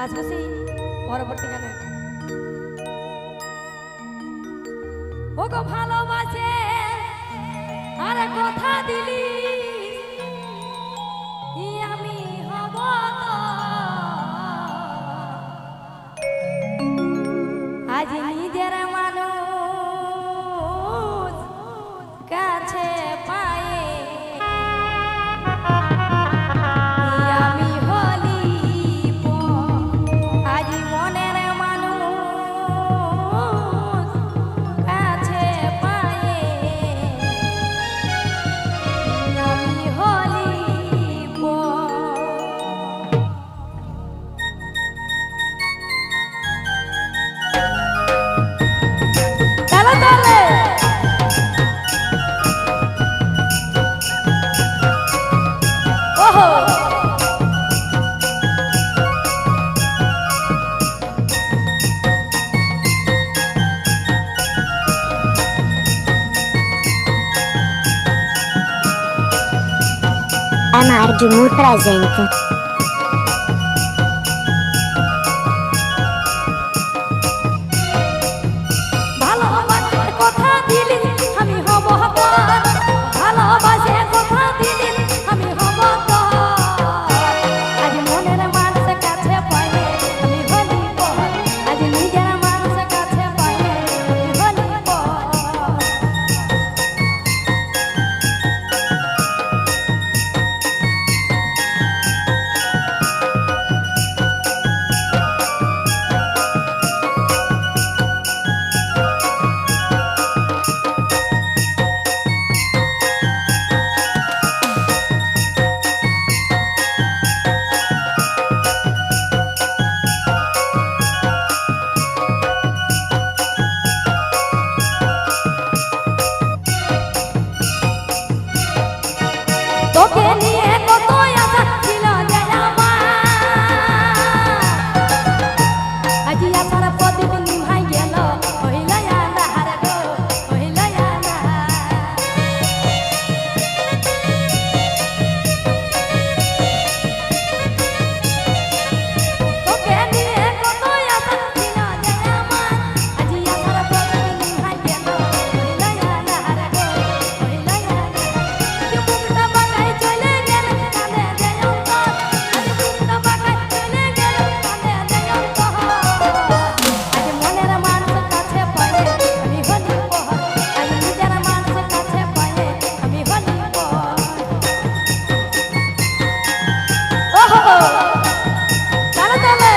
আসবো সেই পরবর্তী গানে। ও গো ভালোবাসে আর কথা দিলি আমি হব তো আজ নিজের মানুষ কাছে পায়ে আমি হলি আজ মনের মানুষ কাছে পায়ে আমি হলি তাহলে তাহলে ওহো Amargo muito presente. ভালোবাসার কথা দিলি আমি হব তোর ভালোবাসার কথা দিলি আমি হব তোর আজ মনের মানুষ কাছে পাইলে আমি হলি পর আজ নিজের মানুষ কাছে পাইলে আমি হলি পর তোকে নিয়ে কত আশা ছিল যে আমার আজ আশার প্রদীপ নিভাই গেল হইল আন্ধার গো হইল আন্ধার তোকে নিয়ে কত আশা ছিল যে আমার আজ আশার প্রদীপ নিভাই গেল হইল আন্ধার গো হইল আন্ধার বুকটা বাঁকাই চলে গেল কাঁদে দেয় অন্তর আজ বুকটা বাঁকাই চলে গেল কাঁদে দেয় অন্তর আজ মনের মানুষ কাছে পাইলে আমি হলি পর আজ নিজের মানুষ কাছে পাইলে আমি হলি পর ওহো তালে তালে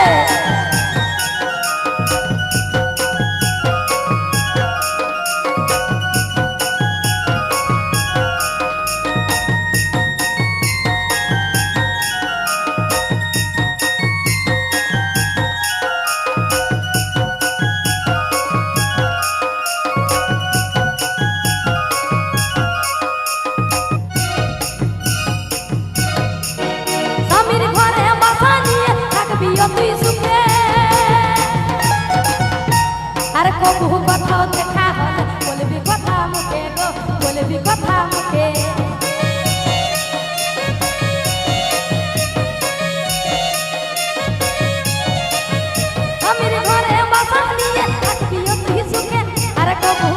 স্বামীর ঘরে বাসা নিয়ে থাকবি তুই সুখে আর কবু কোথাও দেখা হলে বলবি কথা মুখে গো বলবি কথা মুখে স্বামীর ঘরে বাসা নিয়ে থাকবি তুই সুখে আর কবু